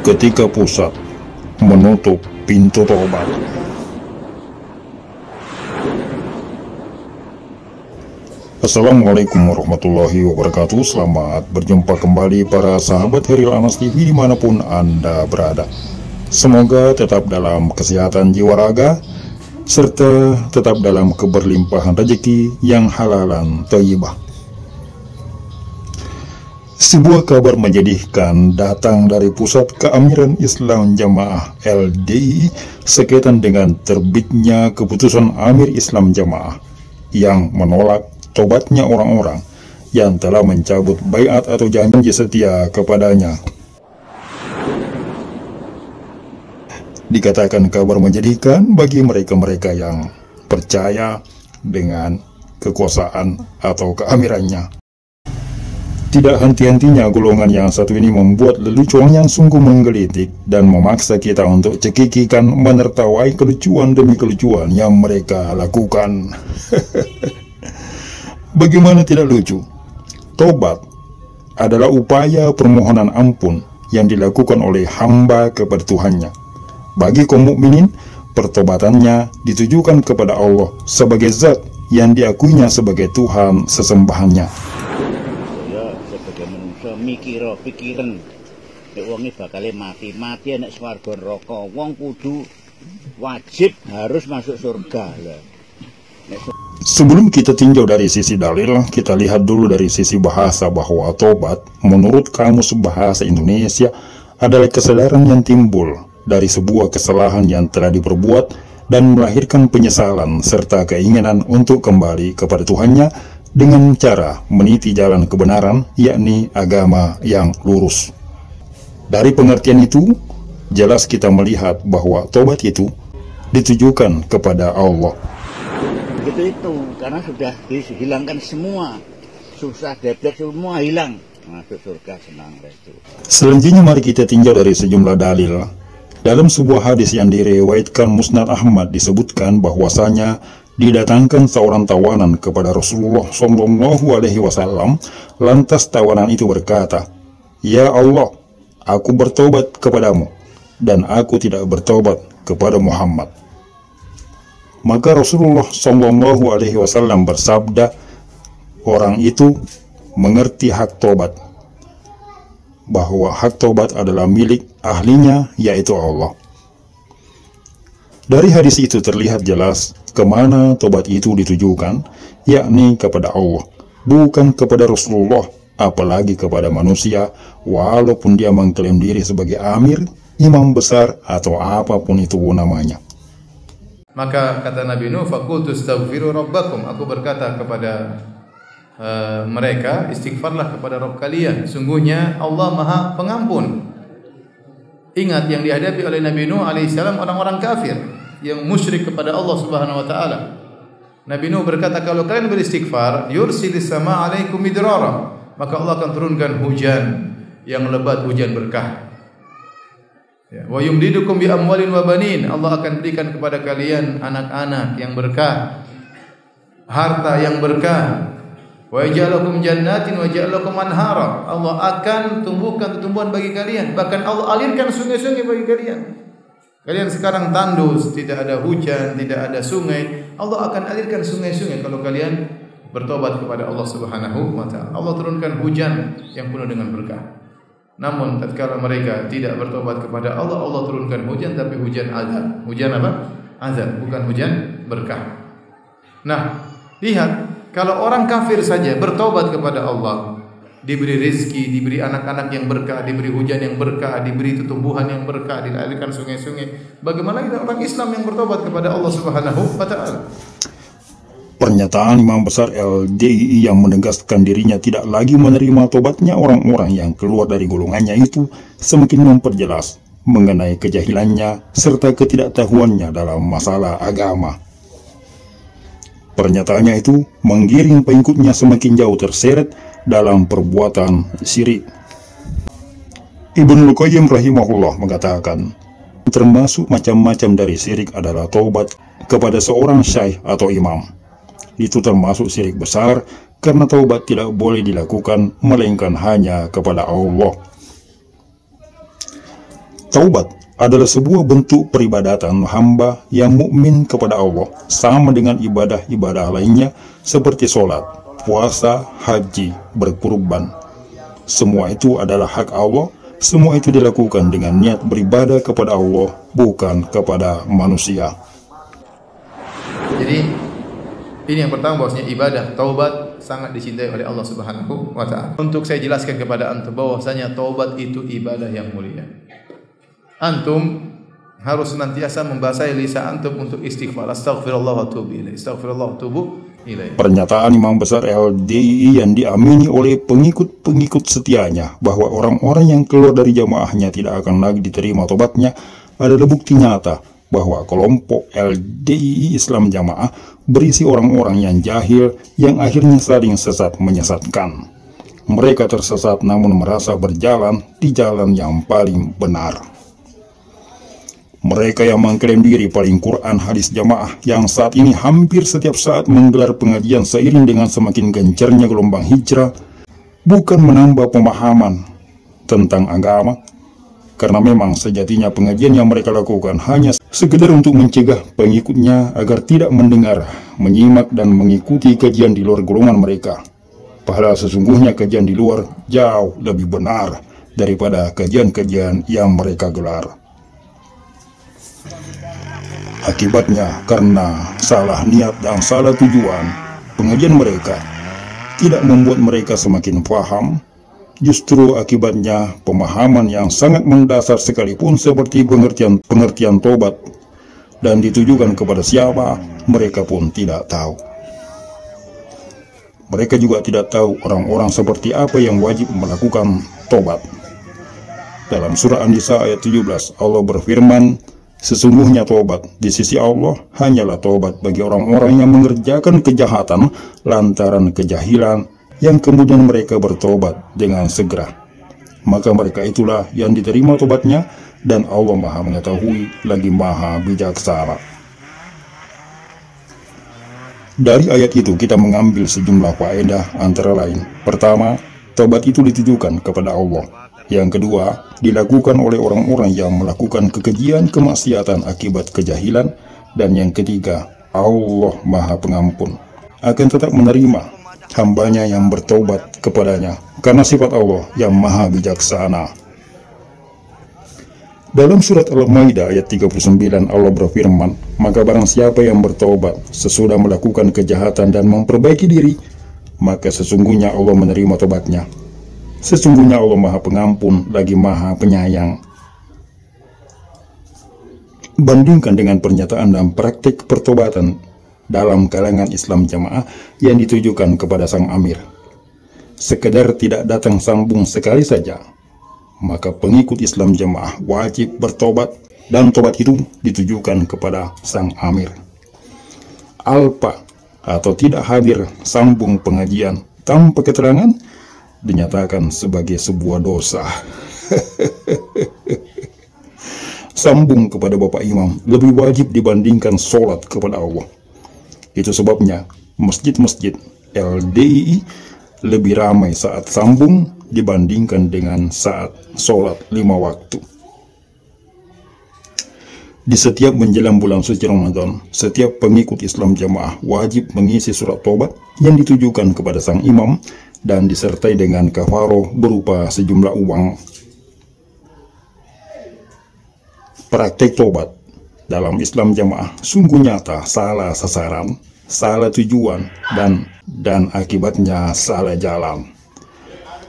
ketika pusat menutup pintu tobat. Assalamualaikum warahmatullahi wabarakatuh. Selamat berjumpa kembali para sahabat Heril Anas TV dimanapun Anda berada. Semoga tetap dalam kesehatan jiwa raga, serta tetap dalam keberlimpahan rezeki yang halalan thayyibah. Sebuah kabar menyedihkan datang dari Pusat Keamiran Islam Jamaah LDI sekaitan dengan terbitnya keputusan Amir Islam Jamaah yang menolak tobatnya orang-orang yang telah mencabut baiat atau janji setia kepadanya. Dikatakan kabar menyedihkan bagi mereka-mereka yang percaya dengan kekuasaan atau keamirannya. Tidak henti-hentinya golongan yang satu ini membuat lelucon yang sungguh menggelitik dan memaksa kita untuk cekikikan menertawai kelucuan demi kelucuan yang mereka lakukan. Bagaimana tidak lucu? Tobat adalah upaya permohonan ampun yang dilakukan oleh hamba kepada Tuhannya. Bagi kaum mukminin, pertobatannya ditujukan kepada Allah sebagai zat yang diakuinya sebagai Tuhan sesembahannya. Ya, sebagai manusia mikir pikiran nek wong iki bakal mati nek swarga neraka, wong kudu wajib harus masuk surga lah. Sebelum kita tinjau dari sisi dalil, kita lihat dulu dari sisi bahasa bahwa tobat menurut Kamus Bahasa Indonesia adalah kesadaran yang timbul dari sebuah kesalahan yang telah diperbuat dan melahirkan penyesalan serta keinginan untuk kembali kepada Tuhannya dengan cara meniti jalan kebenaran, yakni agama yang lurus. Dari pengertian itu, jelas kita melihat bahwa tobat itu ditujukan kepada Allah. Itu karena sudah dihilangkan semua, susah deblek semua hilang, masuk surga senang itu. Selanjutnya mari kita tinjau dari sejumlah dalil. Dalam sebuah hadis yang diriwayatkan Musnad Ahmad disebutkan bahwasanya didatangkan seorang tawanan kepada Rasulullah SAW. Lantas tawanan itu berkata, "Ya Allah, aku bertobat kepadamu dan aku tidak bertobat kepada Muhammad." Maka Rasulullah SAW bersabda, orang itu mengerti hak tobat, bahwa hak tobat adalah milik ahlinya, yaitu Allah. Dari hadis itu terlihat jelas kemana tobat itu ditujukan, yakni kepada Allah, bukan kepada Rasulullah, apalagi kepada manusia, walaupun dia mengklaim diri sebagai amir, imam besar, atau apapun itu namanya. Maka kata Nabi Nuh, "Faqultu astaghfiru rabbakum." Aku berkata kepada mereka, istighfarlah kepada Rabb kalian. Sungguhnya Allah Maha Pengampun. Ingat yang dihadapi oleh Nabi Nuh alaihissalam orang-orang kafir yang musyrik kepada Allah Subhanahu wa taala. Nabi Nuh berkata, kalau kalian beristighfar, yursilis sama alaikum midrara, maka Allah akan turunkan hujan yang lebat, hujan berkah. Wa yumdidukum bi amwalin wa banin, Allah akan berikan kepada kalian anak-anak yang berkah, harta yang berkah. Wa yaj'alukum jannatin wa yaj'alukum anhara, Allah akan tumbuhkan tumbuhan bagi kalian, bahkan Allah alirkan sungai-sungai bagi kalian. Kalian sekarang tandus, tidak ada hujan, tidak ada sungai, Allah akan alirkan sungai-sungai kalau kalian bertobat kepada Allah Subhanahu wa taala. Allah turunkan hujan yang penuh dengan berkah. Namun tatkala mereka tidak bertobat kepada Allah, Allah turunkan hujan, tapi hujan azab. Hujan apa? Azab, bukan hujan berkah. Nah, lihat, kalau orang kafir saja bertobat kepada Allah, diberi rezeki, diberi anak-anak yang berkah, diberi hujan yang berkah, diberi tumbuhan yang berkah, dialirkan sungai-sungai, bagaimana kita orang Islam yang bertobat kepada Allah Subhanahu wa taala? Pernyataan Imam Besar LDI yang menegaskan dirinya tidak lagi menerima tobatnya orang-orang yang keluar dari golongannya itu semakin memperjelas mengenai kejahilannya serta ketidaktahuannya dalam masalah agama. Pernyataannya itu menggiring pengikutnya semakin jauh terseret dalam perbuatan syirik. Ibnu Qayyim rahimahullah mengatakan, termasuk macam-macam dari syirik adalah taubat kepada seorang syekh atau imam. Itu termasuk syirik besar karena taubat tidak boleh dilakukan melainkan hanya kepada Allah. Taubat adalah sebuah bentuk peribadatan hamba yang mukmin kepada Allah, sama dengan ibadah-ibadah lainnya seperti sholat, puasa, haji, berkurban. Semua itu adalah hak Allah. Semua itu dilakukan dengan niat beribadah kepada Allah, bukan kepada manusia. Jadi ini yang pertama, bahwasanya ibadah taubat sangat dicintai oleh Allah Subhanahu wa taala. Untuk saya jelaskan kepada antum bahwasanya taubat itu ibadah yang mulia. Antum harus senantiasa membasahi lisan antum untuk istighfar. Astaghfirullah wa atubu ilaih. Astaghfirullah wa atubu ilaih. Pernyataan Imam Besar LDII yang diamini oleh pengikut-pengikut setianya bahwa orang-orang yang keluar dari jamaahnya tidak akan lagi diterima tobatnya adalah bukti nyata bahwa kelompok LDII Islam Jamaah berisi orang-orang yang jahil yang akhirnya saling sesat menyesatkan. Mereka tersesat namun merasa berjalan di jalan yang paling benar. Mereka yang mengklaim diri paling Quran hadis jamaah yang saat ini hampir setiap saat menggelar pengajian seiring dengan semakin gencarnya gelombang hijrah, bukan menambah pemahaman tentang agama, karena memang sejatinya pengajian yang mereka lakukan hanya sekedar untuk mencegah pengikutnya agar tidak mendengar, menyimak dan mengikuti kajian di luar golongan mereka. Padahal sesungguhnya kajian di luar jauh lebih benar daripada kajian-kajian yang mereka gelar. Akibatnya, karena salah niat dan salah tujuan, pengajian mereka tidak membuat mereka semakin paham. Justru akibatnya pemahaman yang sangat mendasar sekalipun seperti pengertian tobat dan ditujukan kepada siapa, mereka pun tidak tahu. Mereka juga tidak tahu orang-orang seperti apa yang wajib melakukan tobat. Dalam surah An-Nisa ayat 17, Allah berfirman, sesungguhnya tobat di sisi Allah hanyalah tobat bagi orang-orang yang mengerjakan kejahatan lantaran kejahilan, yang kemudian mereka bertobat dengan segera. Maka mereka itulah yang diterima tobatnya, dan Allah Maha Mengetahui lagi Maha Bijaksana. Dari ayat itu kita mengambil sejumlah faedah, antara lain: pertama, tobat itu ditujukan kepada Allah. Yang kedua, dilakukan oleh orang-orang yang melakukan kekejian kemaksiatan akibat kejahilan. Dan yang ketiga, Allah Maha Pengampun akan tetap menerima hambanya yang bertobat kepadanya, karena sifat Allah yang Maha Bijaksana. Dalam surat Al-Maidah ayat 39, Allah berfirman, maka barang siapa yang bertobat sesudah melakukan kejahatan dan memperbaiki diri, maka sesungguhnya Allah menerima tobatnya. Sesungguhnya Allah Maha Pengampun lagi Maha Penyayang. Bandingkan dengan pernyataan dan praktik pertobatan dalam kalangan Islam Jamaah yang ditujukan kepada sang amir. Sekedar tidak datang sambung sekali saja, maka pengikut Islam Jamaah wajib bertobat, dan tobat itu ditujukan kepada sang amir. Alpa atau tidak hadir sambung pengajian tanpa keterangan dinyatakan sebagai sebuah dosa. Sambung kepada Bapak Imam lebih wajib dibandingkan sholat kepada Allah. Itu sebabnya masjid-masjid LDII lebih ramai saat sambung dibandingkan dengan saat sholat 5 waktu. Di setiap menjelang bulan suci Ramadan, setiap pengikut Islam Jamaah wajib mengisi surat tobat yang ditujukan kepada sang imam dan disertai dengan kafaroh berupa sejumlah uang. Praktek tobat dalam Islam Jamaah sungguh nyata salah sasaran, salah tujuan, dan akibatnya salah jalan.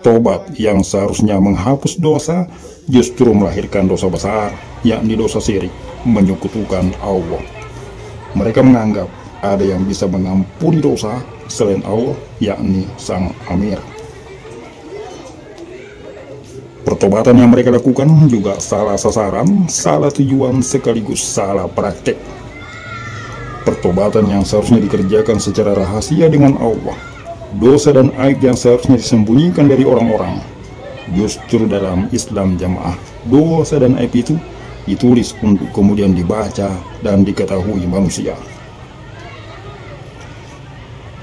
Tobat yang seharusnya menghapus dosa justru melahirkan dosa besar, yakni dosa syirik, menyekutukan Allah. Mereka menganggap ada yang bisa mengampuni dosa selain Allah, yakni sang amir. Pertobatan yang mereka lakukan juga salah sasaran, salah tujuan, sekaligus salah praktek. Pertobatan yang seharusnya dikerjakan secara rahasia dengan Allah, dosa dan aib yang seharusnya disembunyikan dari orang-orang, justru dalam Islam Jamaah dosa dan aib itu ditulis untuk kemudian dibaca dan diketahui manusia.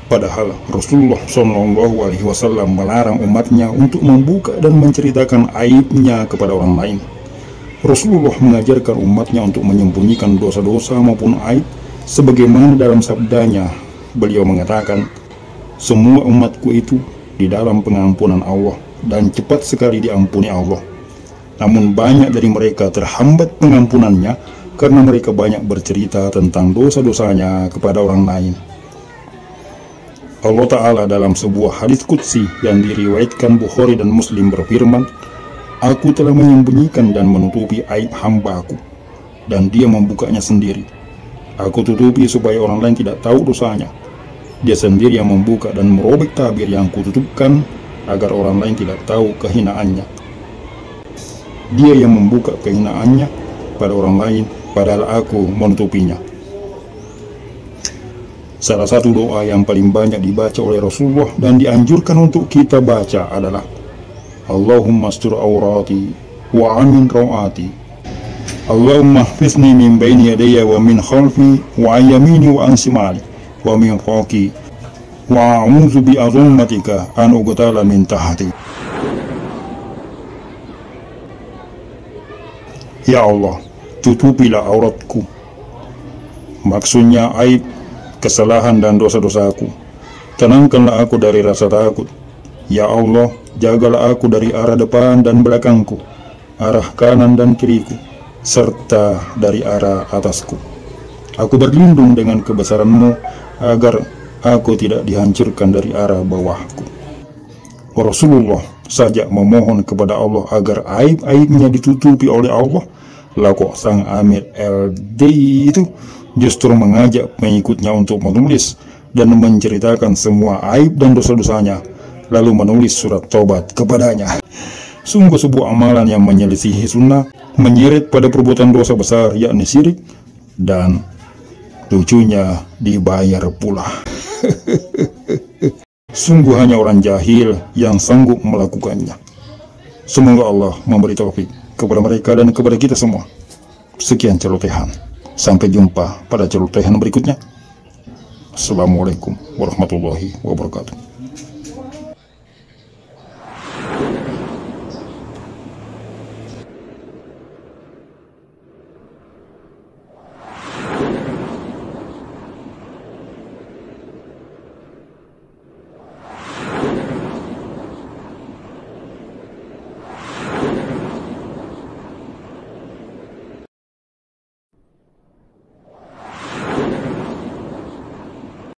Padahal Rasulullah SAW melarang umatnya untuk membuka dan menceritakan aibnya kepada orang lain. Rasulullah mengajarkan umatnya untuk menyembunyikan dosa-dosa maupun aib, sebagaimana dalam sabdanya, beliau mengatakan, semua umatku itu di dalam pengampunan Allah dan cepat sekali diampuni Allah. Namun banyak dari mereka terhambat pengampunannya karena mereka banyak bercerita tentang dosa-dosanya kepada orang lain. Allah Ta'ala dalam sebuah hadis qudsi yang diriwayatkan Bukhari dan Muslim berfirman, Aku telah menyembunyikan dan menutupi aib hamba-Aku, dan dia membukanya sendiri. Aku tutupi supaya orang lain tidak tahu dosanya. Dia sendiri yang membuka dan merobek tabir yang kututupkan, agar orang lain tidak tahu kehinaannya. Dia yang membuka kehinaannya pada orang lain, padahal Aku menutupinya. Salah satu doa yang paling banyak dibaca oleh Rasulullah dan dianjurkan untuk kita baca adalah Allahumma astur awrati wa amin rawati, Allahumma hfizni min baini yadayya wa min khalfi wa yamini wa an simali wa min fawqi wa a'udzu bi azamatika an uqtala min tahti. Ya Allah, tutupilah auratku, maksudnya aib, kesalahan dan dosa-dosaku. Tenangkanlah aku dari rasa takut. Ya Allah, jagalah aku dari arah depan dan belakangku, arah kanan dan kiriku, serta dari arah atasku. Aku berlindung dengan kebesaran-Mu agar aku tidak dihancurkan dari arah bawahku. Rasulullah saja memohon kepada Allah agar aib-aibnya ditutupi oleh Allah. Lah kok sang Amir LD itu justru mengajak pengikutnya untuk menulis dan menceritakan semua aib dan dosa-dosanya, lalu menulis surat taubat kepadanya. Sungguh sebuah amalan yang menyelisihi sunnah, menyeret pada perbuatan dosa besar yakni syirik, dan lucunya dibayar pula. Sungguh hanya orang jahil yang sanggup melakukannya. Semoga Allah memberi taufik kepada mereka dan kepada kita semua. Sekian celotehan. Sampai jumpa pada celotehan berikutnya. Assalamualaikum warahmatullahi wabarakatuh.